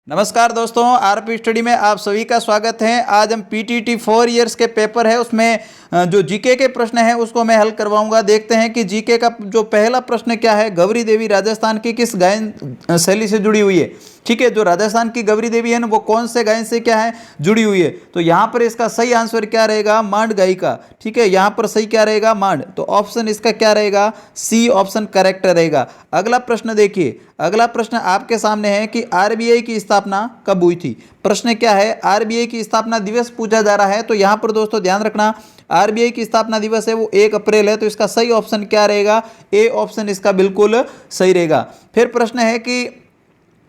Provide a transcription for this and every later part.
नमस्कार दोस्तों, RP study में आप सभी का स्वागत है। आज हम पीटीटी 4 इयर्स के पेपर है उसमें जो जीके के प्रश्न है उसको मैं हल करवाऊंगा। देखते हैं कि जीके का जो पहला प्रश्न क्या है, गौरी देवी राजस्थान की किस गायन शैली से जुड़ी हुई है। ठीक है, जो राजस्थान की गौरी देवी है ना वो कौन से गायन से क्या है जुड़ी हुई है। तो यहाँ पर इसका सही आंसर क्या रहेगा, मांड गायिका। ठीक है, यहाँ पर सही क्या रहेगा, मांड। तो ऑप्शन इसका क्या रहेगा, सी ऑप्शन करेक्ट रहेगा। अगला प्रश्न देखिए, अगला प्रश्न आपके सामने है कि आरबीआई की स्थापना कब हुई थी। प्रश्न क्या है, आरबीआई की स्थापना दिवस पूछा जा रहा है। तो यहाँ पर दोस्तों ध्यान रखना, आरबीआई की स्थापना दिवस है वो 1 अप्रैल है। तो इसका सही ऑप्शन क्या रहेगा, ए ऑप्शन इसका बिल्कुल सही रहेगा। फिर प्रश्न है कि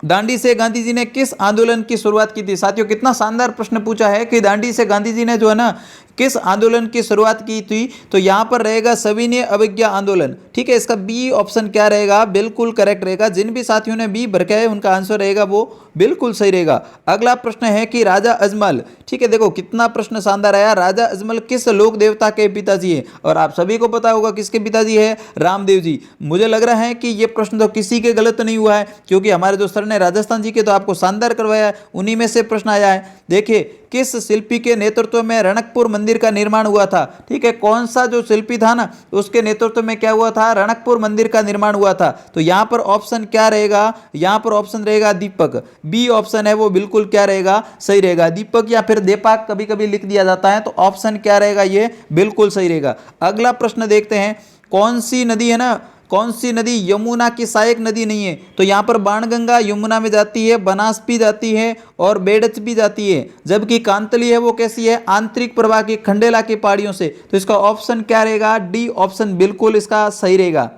दांडी से गांधी जी ने किस आंदोलन की शुरुआत की थी। साथियों कितना शानदार प्रश्न पूछा है कि दांडी से गांधी जी ने जो है ना किस आंदोलन की शुरुआत की थी। तो यहां पर रहेगा सविनय अवज्ञा आंदोलन। ठीक है, इसका बी ऑप्शन क्या रहेगा, बिल्कुल करेक्ट रहेगा। जिन भी साथियों ने बी भर के है उनका आंसर रहेगा वो बिल्कुल सही रहेगा। अगला प्रश्न है कि राजा अजमल, ठीक है देखो कितना प्रश्न शानदार आया, राजा अजमल किस लोक देवता के पिताजी है। और आप सभी को पता होगा किसके पिताजी है, रामदेव जी। मुझे लग रहा है कि ये प्रश्न तो किसी के गलत नहीं हुआ है, क्योंकि हमारे जो सर ने राजस्थान जी के तो आपको शानदार करवाया है, उन्हीं में से प्रश्न आया है। देखिए, किस शिल्पी के नेतृत्व में रणकपुर मंदिर का निर्माण हुआ था। ठीक है, कौन सा जो शिल्पी था ना उसके नेतृत्व में क्या हुआ था, रणकपुर मंदिर का निर्माण हुआ था। तो यहां पर ऑप्शन क्या रहेगा, यहां पर ऑप्शन रहेगा दीपक। बी ऑप्शन है वो बिल्कुल क्या रहेगा, सही रहेगा। दीपक या फिर दीपक कभी कभी लिख दिया जाता है, तो ऑप्शन क्या रहेगा, ये बिल्कुल सही रहेगा। अगला प्रश्न देखते हैं, कौन सी नदी है ना, कौन सी नदी यमुना की सहायक नदी नहीं है। तो यहां पर बाणगंगा यमुना में जाती है, बनास भी जाती है और बेडच भी जाती है। जबकि कांतली है वो कैसी है, आंतरिक प्रवाह की खंडेला की पहाड़ियों से। तो इसका ऑप्शन क्या रहेगा, डी ऑप्शन बिल्कुल इसका सही रहेगा।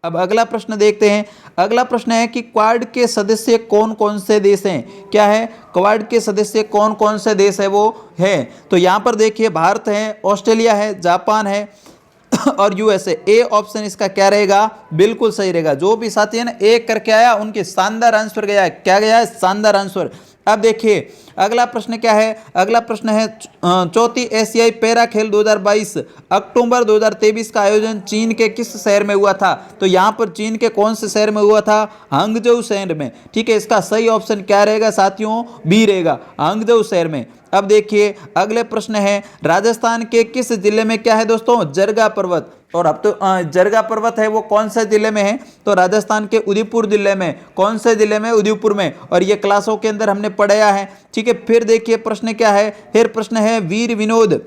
अब अगला प्रश्न देखते हैं। अगला प्रश्न है कि क्वाड के सदस्य कौन कौन से देश हैं। क्या है, क्वाड के सदस्य कौन कौन से देश है वो है। तो यहां पर देखिए, भारत है, ऑस्ट्रेलिया है, जापान है और यूएसए। ए ऑप्शन इसका क्या रहेगा, बिल्कुल सही रहेगा। जो भी साथी है ना एक करके आया उनके शानदार आंसर गया है, क्या गया है, शानदार आंसर। अब देखिए अगला प्रश्न क्या है, अगला प्रश्न है चौथी एशियाई पैरा खेल 2022 अक्टूबर 2023 का आयोजन चीन के किस शहर में हुआ था। तो यहां पर चीन के कौन से शहर में हुआ था, हांगजोउ शहर में। ठीक है, इसका सही ऑप्शन क्या रहेगा साथियों, बी रहेगा, हांगजोउ शहर में। अब देखिए अगले प्रश्न है, राजस्थान के किस जिले में क्या है दोस्तों, जरगा पर्वत। और अब तो जरगा पर्वत है वो कौन से जिले में है, तो राजस्थान के उदयपुर जिले में। कौन से जिले में, उदयपुर में। और ये क्लासों के अंदर हमने पढ़ाया है। ठीक है, फिर देखिए प्रश्न क्या है, फिर प्रश्न है वीर विनोद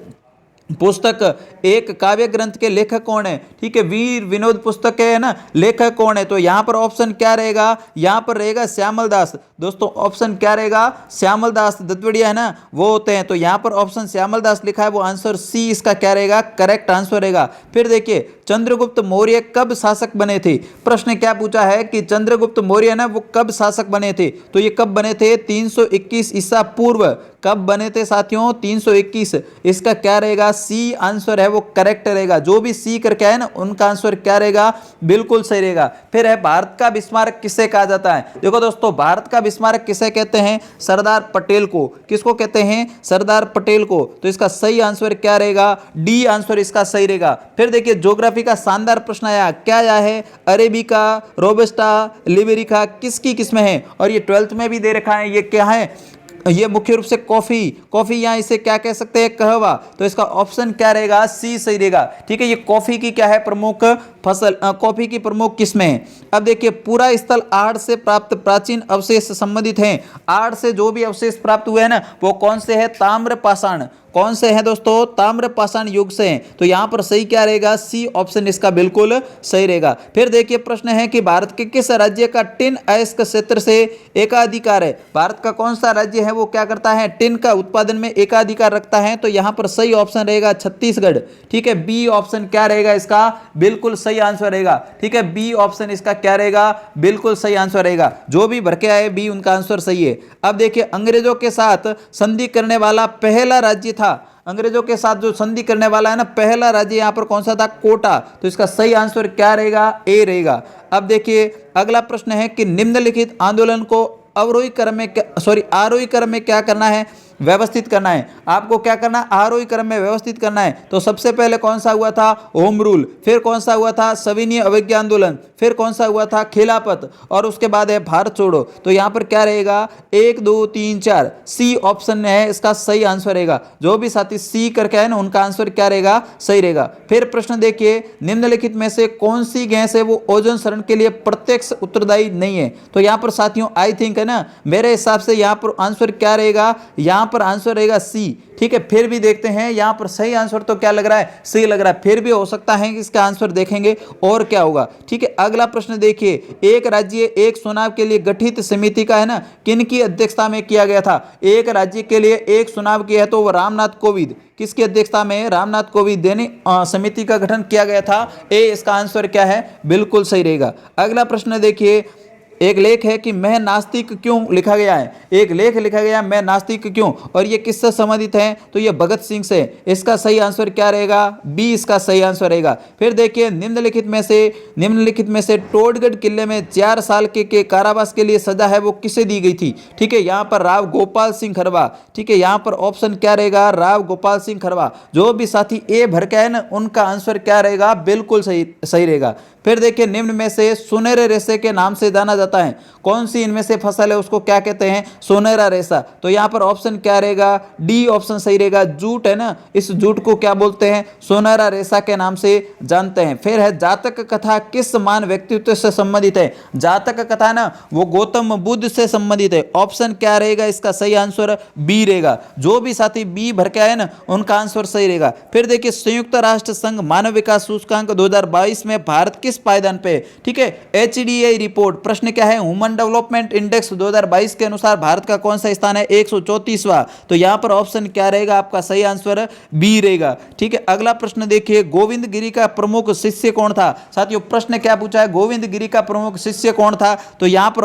पुस्तक एक काव्य ग्रंथ के लेखक कौन है। ठीक है, वीर विनोद पुस्तक है ना, लेखक कौन है। तो यहां पर ऑप्शन क्या रहेगा, यहां पर रहेगा श्यामल दास। दोस्तों ऑप्शन क्या रहेगा, श्यामल दास दत्तवड़िया है ना वो होते हैं। तो यहां पर ऑप्शन श्यामल दास लिखा है, वो आंसर सी इसका क्या रहेगा, करेक्ट आंसर रहेगा। फिर देखिए चंद्रगुप्त मौर्य कब शासक बने थे। प्रश्न क्या पूछा है कि चंद्रगुप्त मौर्य ना वो कब शासक बने थे। तो ये कब बने थे, 321 ईसा पूर्व। कब बने थे साथियों, 321। इसका क्या रहेगा, सी आंसर है वो करेक्ट रहेगा। जो भी सी करके है ना उनका आंसर क्या रहेगा, बिल्कुल सही रहेगा। फिर है भारत का विस्मारक किसे कहा जाता है। देखो दोस्तों, भारत का विस्मारक किसे कहते हैं, सरदार पटेल को। किसको कहते हैं, सरदार पटेल को। तो इसका सही आंसर क्या रहेगा, डी आंसर इसका सही रहेगा। फिर देखिए ज्योग्राफी का शानदार प्रश्न आया, क्या आया है, अरेबिका, रोबस्टा, लिबेरिका किसकी किस्में हैं। और ये 12th में भी दे रखा है, ये क्या है, ये मुख्य रूप से कॉफी या इसे क्या कह सकते हैं, कहवा। तो इसका ऑप्शन क्या रहेगा, सी सही रहेगा। ठीक है, ये कॉफी की क्या है, प्रमुख फसल, कॉफी की प्रमुख किस्में हैं। अब देखिए पूरा स्थल आड़ से प्राप्त प्राचीन अवशेष संबंधित हैं। आड़ से जो भी अवशेष प्राप्त हुए हैं ना वो कौन से है, ताम्र पाषाण। कौन से हैं दोस्तों, ताम्र पाषाण युग से हैं। तो यहां पर सही क्या रहेगा, सी ऑप्शन इसका बिल्कुल सही रहेगा। फिर देखिए प्रश्न है कि भारत के किस राज्य का टिन अयस्क क्षेत्र से एकाधिकार है। भारत का कौन सा राज्य है वो क्या करता है, टिन का उत्पादन में एकाधिकार रखता है। तो यहां पर सही ऑप्शन रहेगा छत्तीसगढ़। ठीक है, बी ऑप्शन क्या रहेगा इसका, बिल्कुल सही आंसर रहेगा। ठीक है, बी ऑप्शन इसका क्या रहेगा, बिल्कुल सही आंसर रहेगा। जो भी भर के आए बी उनका आंसर सही है। अब देखिए अंग्रेजों के साथ संधि करने वाला पहला राज्य था, अंग्रेजों के साथ जो संधि करने वाला है ना पहला राज्य यहां पर कौन सा था, कोटा। तो इसका सही आंसर क्या रहेगा, ए रहेगा। अब देखिए अगला प्रश्न है कि निम्नलिखित आंदोलन को आरोही क्रम में क्या करना है। व्यवस्थित करना है। आपको क्या करना है, आरोही क्रम में व्यवस्थित करना है। तो सबसे पहले कौन सा हुआ था, होम रूल, फिर कौन सा हुआ था, सविनय अवज्ञा आंदोलन, फिर कौन सा हुआ था, खिलाफत, और उसके बाद है भारत छोड़ो। तो यहां पर क्या रहेगा, 1 2 3 4, सी ऑप्शन है इसका सही आंसर रहेगा। जो भी साथी सी करके आए ना उनका आंसर क्या रहेगा, सही रहेगा। फिर प्रश्न देखिए, निम्नलिखित में से कौन सी गैस है वो ओजोन क्षरण के लिए प्रत्यक्ष उत्तरदायी नहीं है। तो यहां पर साथियों आई थिंक है ना, मेरे हिसाब से यहां पर आंसर क्या रहेगा, यहां पर आंसर रहेगा सी। ठीक है, फिर भी देखते हैं यहां पर सही आंसर तो क्या लग रहा है, सी लग रहा है, फिर भी हो सकता है कि इसका आंसर देखेंगे और क्या होगा। ठीक है, अगला प्रश्न देखिए, एक राज्य एक चुनाव के लिए गठित समिति का है ना किन की अध्यक्षता में किया गया था। एक राज्य के लिए एक चुनाव किया है तो वो रामनाथ कोविंद, किसकी अध्यक्षता में, रामनाथ कोविंद ने समिति का गठन किया गया था। ए इसका आंसर क्या है, बिल्कुल सही रहेगा। अगला प्रश्न देखिए, एक लेख है कि मैं नास्तिक क्यों लिखा गया है, एक लेख लिखा गया मैं नास्तिक क्यों, और ये किससे संबंधित है, तो ये भगत सिंह से। इसका सही आंसर क्या रहेगा, बी इसका सही आंसर रहेगा। फिर देखिए, निम्नलिखित में से टोडगढ़ किले में 4 साल के कारावास के लिए सजा है वो किसे दी गई थी। ठीक है, यहाँ पर राव गोपाल सिंह खरवा। ठीक है, यहाँ पर ऑप्शन क्या रहेगा, राव गोपाल सिंह खरवा। जो भी साथी ए भर के है ना उनका आंसर क्या रहेगा, बिल्कुल सही रहेगा। फिर देखिए, निम्न में से सुनहरे रेशे के नाम से जाना जाता है, कौन सी इनमें से फसल है उसको क्या कहते हैं, सुनहरा रेशा। तो यहाँ पर ऑप्शन क्या रहेगा, डी ऑप्शन सही रहेगा। जूट है ना, इस जूट को क्या बोलते हैं, सुनहरा रेशा के नाम से जानते हैं। फिर है जातक कथा किस महान व्यक्तित्व से संबंधित है। जातक कथा ना वो गौतम बुद्ध से संबंधित है। ऑप्शन क्या रहेगा, इसका सही आंसर बी रहेगा। जो भी साथी बी भर के आए ना उनका आंसर सही रहेगा। फिर देखिए, संयुक्त राष्ट्र संघ मानव विकास सूचकांक 2022 में भारत किस पायदान पे। ठीक है, HDI रिपोर्ट, प्रश्न क्या है, ह्यूमन डेवलपमेंट इंडेक्स 2022 के अनुसार भारत का कौन सा स्थान है, 134वां। तो यहां पर ऑप्शन क्या रहेगा, आपका सही आंसर बी रहेगा। ठीक है, अगला प्रश्न देखिए, गोविंद गिरी का प्रमुख शिष्य कौन था। साथियों प्रश्न क्या पूछा है, गोविंद गिरी का प्रमुख शिष्य कौन था। तो यहां पर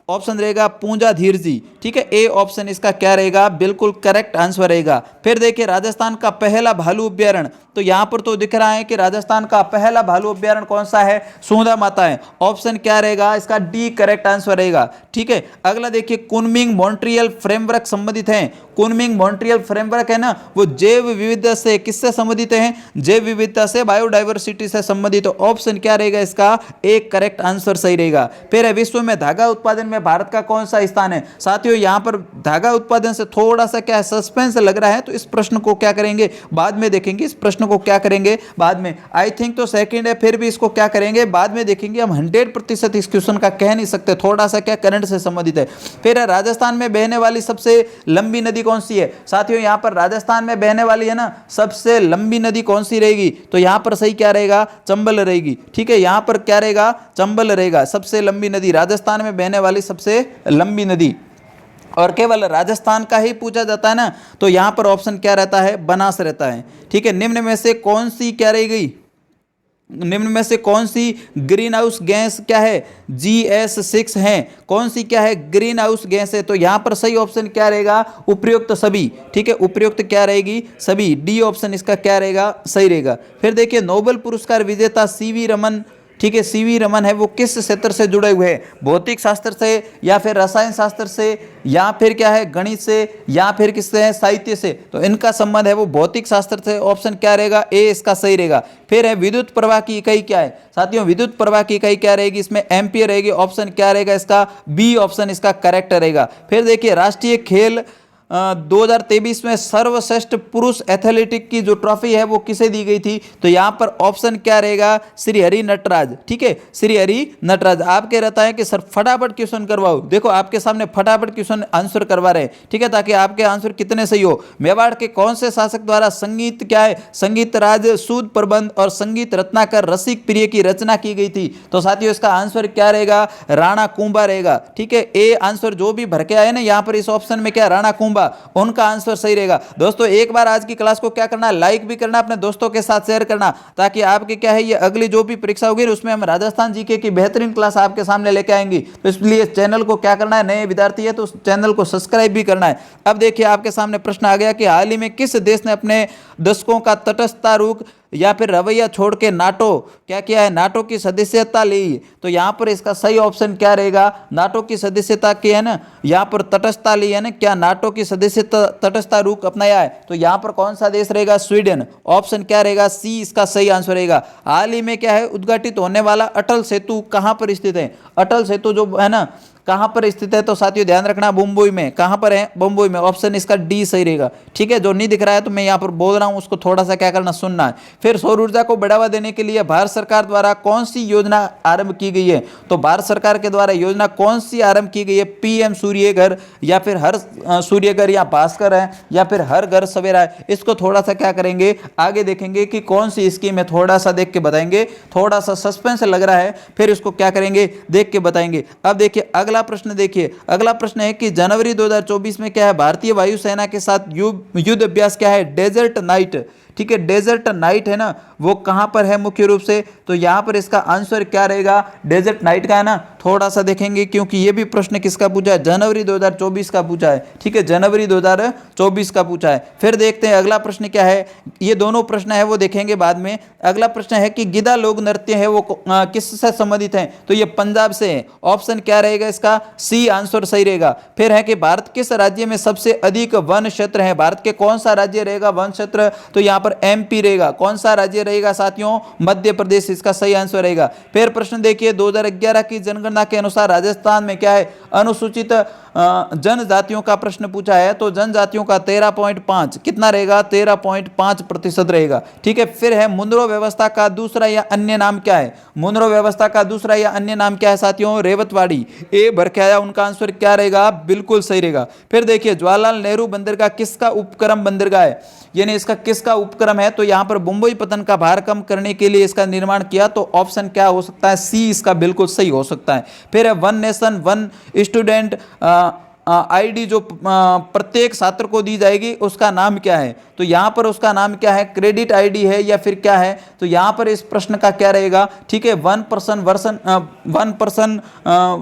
ऑप्शन रहेगा पूंजा धीर जी। ठीक है, ए ऑप्शन इसका क्या रहेगा, बिल्कुल करेक्ट आंसर रहेगा। फिर देखिए, राजस्थान का पहला भालू अभ्यारण्य, तो यहां पर तो दिख रहा है कि राजस्थान का पहला भालू अभ्यारण्य कौन सा है, सुंधा माता है। ऑप्शन क्या रहेगा, इसका डी करेक्ट आंसर रहेगा। ठीक है, अगला देखिए, कुनमिंग मॉन्ट्रियल फ्रेमवर्क संबंधित है। कुनमिंग मॉन्ट्रियल फ्रेमवर्क है ना वो जैव विविधता से किससे संबंधित है, जैव विविधता से, बायोडाइवर्सिटी से संबंधित। तो ऑप्शन क्या रहेगा, इसका एक करेक्ट आंसर सही रहेगा। फिर है, विश्व में धागा उत्पादन में भारत का कौन सा स्थान है। साथियों यहां पर धागा उत्पादन से थोड़ा सा क्या सस्पेंस लग रहा है, तो इस प्रश्न को क्या करेंगे बाद में देखेंगे, इस प्रश्न को क्या करेंगे बाद में। आई थिंक तो सेकंड है, फिर भी इसको क्या करेंगे बाद में देखेंगे। हम 100% इस क्वेश्चन का कह नहीं सकते, थोड़ा सा क्या करंट से संबंधित है। फिर है, राजस्थान में बहने वाली सबसे लंबी नदी कौन सी है। साथियों यहां पर राजस्थान में बहने वाली है ना सबसे लंबी नदी कौन सी रहेगी, तो यहां पर सही क्या रहेगा, चंबल रहेगी। ठीक है, यहां पर क्या रहेगा, चंबल रहेगा। सबसे लंबी नदी, राजस्थान में बहने वाली सबसे लंबी नदी, और केवल राजस्थान का ही पूछा जाता है ना, तो यहां पर ऑप्शन क्या रहता है, बनास रहता है। ठीक है, निम्न में से कौन सी क्या रह गई, निम्न में से कौन सी ग्रीन हाउस गैस क्या है, GS6 है, कौन सी क्या है, ग्रीन हाउस गैस है। तो यहां पर सही ऑप्शन क्या रहेगा, उपयुक्त सभी। ठीक है, उपयुक्त क्या रहेगी, सभी, डी ऑप्शन इसका क्या रहेगा, सही रहेगा। फिर देखिए, नोबेल पुरस्कार विजेता CV रमन, ठीक है, CV रमन है वो किस क्षेत्र से जुड़े हुए हैं, भौतिक शास्त्र से, या फिर रसायन शास्त्र से, या फिर क्या है गणित से, या फिर किससे है, साहित्य से। तो इनका संबंध है वो भौतिक शास्त्र से। ऑप्शन क्या रहेगा, ए इसका सही रहेगा। फिर है, विद्युत प्रवाह की इकाई क्या है। साथियों विद्युत प्रवाह की इकाई क्या रहेगी, इसमें एम्पियर रहेगी। ऑप्शन क्या रहेगा, इसका बी ऑप्शन इसका करेक्ट रहेगा। फिर देखिए, राष्ट्रीय खेल 2023 में सर्वश्रेष्ठ पुरुष एथलेटिक की जो ट्रॉफी है वो किसे दी गई थी। तो यहां पर ऑप्शन क्या रहेगा, श्री हरि नटराज। ठीक है, श्री हरि नटराज। आप कह रहता है कि सर फटाफट क्वेश्चन करवाओ, देखो आपके सामने फटाफट क्वेश्चन आंसर करवा रहे हैं। ठीक है, ताकि आपके आंसर कितने सही हो। मेवाड़ के कौन से शासक द्वारा संगीत क्या है, संगीत राज, सूद प्रबंध और संगीत रत्नाकर रसिक प्रिय की रचना की गई थी। तो साथियों इसका आंसर क्या रहेगा, राणा कुंभा रहेगा। ठीक है, ए आंसर जो भी भर के आए ना यहाँ पर इस ऑप्शन में क्या, राणा कुंभा, उनका आंसर सही रहेगा। दोस्तों एक बार आज की क्लास को क्या करना है, लाइक भी करना, अपने दोस्तों के साथ शेयर करना, ताकि आपके क्या है ये अगली जो भी परीक्षा होगी उसमें हम राजस्थान जीके की बेहतरीन क्लास आपके सामने लेके आएंगे। तो इसलिए चैनल को क्या करना है, नए विद्यार्थी है तो चैनल को सब्सक्राइब भी करना है। अब देखिए आपके सामने प्रश्न आ गया कि हाल ही में किस देश ने अपने दशकों का तटस्थता रुख या फिर रवैया छोड़ के नाटो क्या किया है, नाटो की सदस्यता ली। तो यहाँ पर इसका सही ऑप्शन क्या रहेगा, नाटो की सदस्यता की है ना, यहाँ पर तटस्थता ली है ना, क्या नाटो की सदस्यता तटस्थता रुख अपनाया है। तो यहाँ पर कौन सा देश रहेगा, स्वीडन। ऑप्शन क्या रहेगा, सी इसका सही आंसर रहेगा। हाल ही में क्या है, उद्घाटित होने वाला अटल सेतु कहाँ पर स्थित है, अटल सेतु जो है ना कहां पर स्थित है, तो साथियों ध्यान रखना मुंबई में। कहां पर है, मुंबई में। ऑप्शन इसका डी सही रहेगा। ठीक है, जो नहीं दिख रहा है तो मैं यहां पर बोल रहा हूं उसको थोड़ा सा क्या करना, सुनना है। फिर सौर ऊर्जा को बढ़ावा देने के लिए भारत सरकार द्वारा कौन सी योजना आरंभ की गई है। तो भारत सरकार के द्वारा योजना कौन सी आरंभ की गई है, पीएम सूर्य घर, या फिर हर सूर्य घर, या भास्कर है, या फिर हर घर सवेरा है। इसको थोड़ा सा क्या करेंगे, आगे देखेंगे कि कौन सी स्कीम है, थोड़ा सा देख के बताएंगे। थोड़ा सा सस्पेंस लग रहा है, फिर इसको क्या करेंगे, देख के बताएंगे। अब देखिए अगला प्रश्न, देखिए अगला प्रश्न है कि जनवरी 2024 में क्या है, भारतीय वायुसेना के साथ युद्ध अभ्यास क्या है, डेजर्ट नाइट। ठीक है, डेजर्ट नाइट है ना, वो कहां पर है मुख्य रूप से। तो यहां पर इसका आंसर क्या रहेगा, डेजर्ट नाइट का है ना। थोड़ा सा देखेंगे क्योंकि ये भी प्रश्न किसका पूछा है, जनवरी 2024 का पूछा है। ठीक है, जनवरी 2024 का पूछा है। फिर देखते हैं अगला प्रश्न क्या है, ये दोनों प्रश्न है वो देखेंगे बाद में। अगला प्रश्न है कि गिद्दा लोक नृत्य है वो किससे संबंधित है। तो ये पंजाब से है। ऑप्शन क्या रहेगा इसका, सी आंसर सही रहेगा। फिर है कि भारत किस राज्य में सबसे अधिक वन क्षेत्र है, भारत के कौन सा राज्य रहेगा वन क्षेत्र। तो यहाँ पर एमपी रहेगा। कौन सा राज्य रहेगा साथियों, मध्य प्रदेश इसका सही आंसर रहेगा। फिर प्रश्न देखिए 2011 की जनगणना के अनुसार राजस्थान में क्या है, अनुसूचित जनजातियों का प्रश्न पूछा है। तो जनजातियों का 13.5 कितना रहेगा, 13.5% रहेगा। ठीक है, फिर है मुनरो व्यवस्था का दूसरा या अन्य नाम क्या है। मुनरो व्यवस्था का दूसरा या अन्य नाम क्या है साथियों, रेवतवाड़ी। ए भर के आया, उनका आंसर क्या रहेगा, बिल्कुल सही रहेगा। फिर देखिए जवाहरलाल नेहरू बंदरगाह किसका उपक्रम बंदरगाह है, यानी इसका किसका उपक्रम है। तो यहां पर मुंबई पतन का भार कम करने के लिए इसका निर्माण किया। तो ऑप्शन क्या हो सकता है, सी इसका बिल्कुल सही हो सकता है। फिर है one nation one student ID जो प्रत्येक छात्र को दी जाएगी उसका नाम क्या है। तो यहां पर उसका नाम क्या है, क्रेडिट आईडी है या फिर क्या है। तो यहां पर इस प्रश्न का क्या रहेगा, ठीक है, वन पर्सन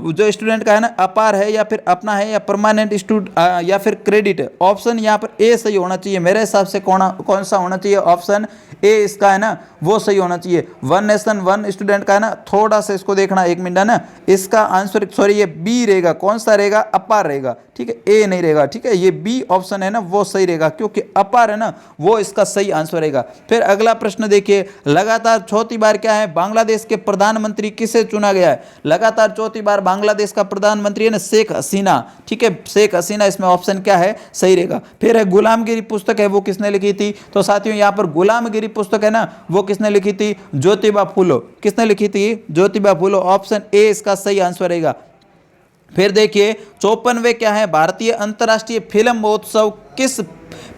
जो स्टूडेंट का है ना, अपार है या फिर अपना है या परमानेंट स्टूडेंट या फिर क्रेडिट। ऑप्शन यहां पर ए सही होना चाहिए मेरे हिसाब से। कौन सा होना चाहिए, ऑप्शन ए इसका है ना वो सही होना चाहिए। वन नेशन वन स्टूडेंट का है ना, थोड़ा सा इसको देखना, एक मिनट है ना, इसका आंसर सॉरी ये बी रहेगा। कौन सा रहेगा, अपार रहेगा। ठीक है, ए नहीं रहेगा। ठीक है, ये बी ऑप्शन है ना वो सही रहेगा, क्योंकि अपार है ना वो इसका सही आंसर रहेगा। फिर अगला प्रश्न देखिए, लगातार चौथी बार क्या है, बांग्लादेश के प्रधानमंत्री किसे चुना गया है। लगातार चौथी बार बांग्लादेश का प्रधानमंत्री है ना, शेख हसीना। ठीक है, शेख हसीना, इसमें ऑप्शन क्या है, सही रहेगा। फिर है गुलामगिरी पुस्तक है वो किसने लिखी थी। तो साथियों यहाँ पर गुलामगिरी पुस्तक है ना वो किसने लिखी थी, ज्योतिबा फूलो। किसने लिखी थी, ज्योतिबा फूलो। ऑप्शन ए इसका सही आंसर रहेगा। फिर देखिए 54वें क्या है, भारतीय अंतर्राष्ट्रीय फिल्म महोत्सव किस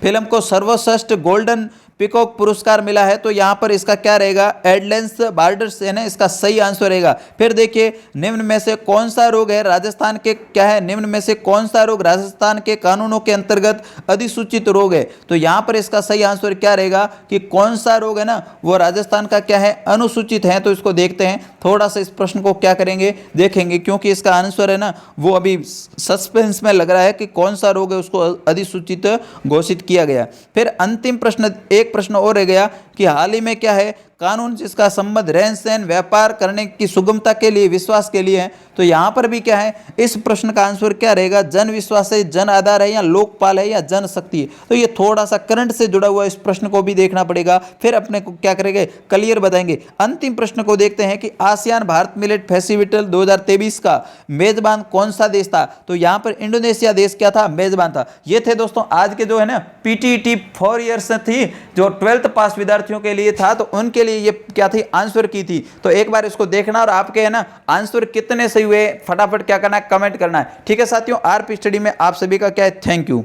फिल्म को सर्वश्रेष्ठ गोल्डन पिकॉक पुरस्कार मिला है। तो यहां पर इसका क्या रहेगा, एडलेंस बॉर्डर्स है ना, इसका सही आंसर रहेगा। फिर देखिए निम्न में से कौन सा रोग है राजस्थान के, क्या है, निम्न में से कौन सा रोग राजस्थान के कानूनों के अंतर्गत अधिसूचित रोग है। तो यहां पर इसका सही आंसर क्या रहेगा कि कौन सा रोग है ना वो राजस्थान का क्या है, अनुसूचित है। तो इसको देखते हैं, थोड़ा सा इस प्रश्न को क्या करेंगे, देखेंगे, क्योंकि इसका आंसर है ना वो अभी सस्पेंस में लग रहा है कि कौन सा रोग है उसको अधिसूचित घोषित किया गया। फिर अंतिम प्रश्न, एक प्रश्न और रह गया कि हाल ही में क्या है, कानून जिसका संबंध रहन सहन व्यापार करने की सुगमता के लिए, विश्वास के लिए है। तो यहां पर भी क्या है, इस प्रश्न का आंसर क्या रहेगा, जन विश्वास है, जन आधार है, या लोकपाल है, या जन शक्ति है। तो ये थोड़ा सा करंट से जुड़ा हुआ, इस प्रश्न को भी देखना पड़ेगा। फिर अपने को क्या करेंगे, क्लियर बताएंगे। अंतिम प्रश्न को देखते हैं कि आसियान भारत मिलेट फेस्टिवल 2023 का मेजबान कौन सा देश था। तो यहां पर इंडोनेशिया देश क्या था, मेजबान था। ये थे दोस्तों आज के जो है ना पीटीटी 4 ईयर्स थी, जो 12th पास विद्यार्थियों के लिए था। तो उनके लिए ये क्या थी, आंसर की थी। तो एक बार इसको देखना और आपके है ना आंसर कितने सही हुए फटाफट क्या करना है, कमेंट करना है। ठीक है साथियों, आरपी स्टडी में आप सभी का क्या है, थैंक यू।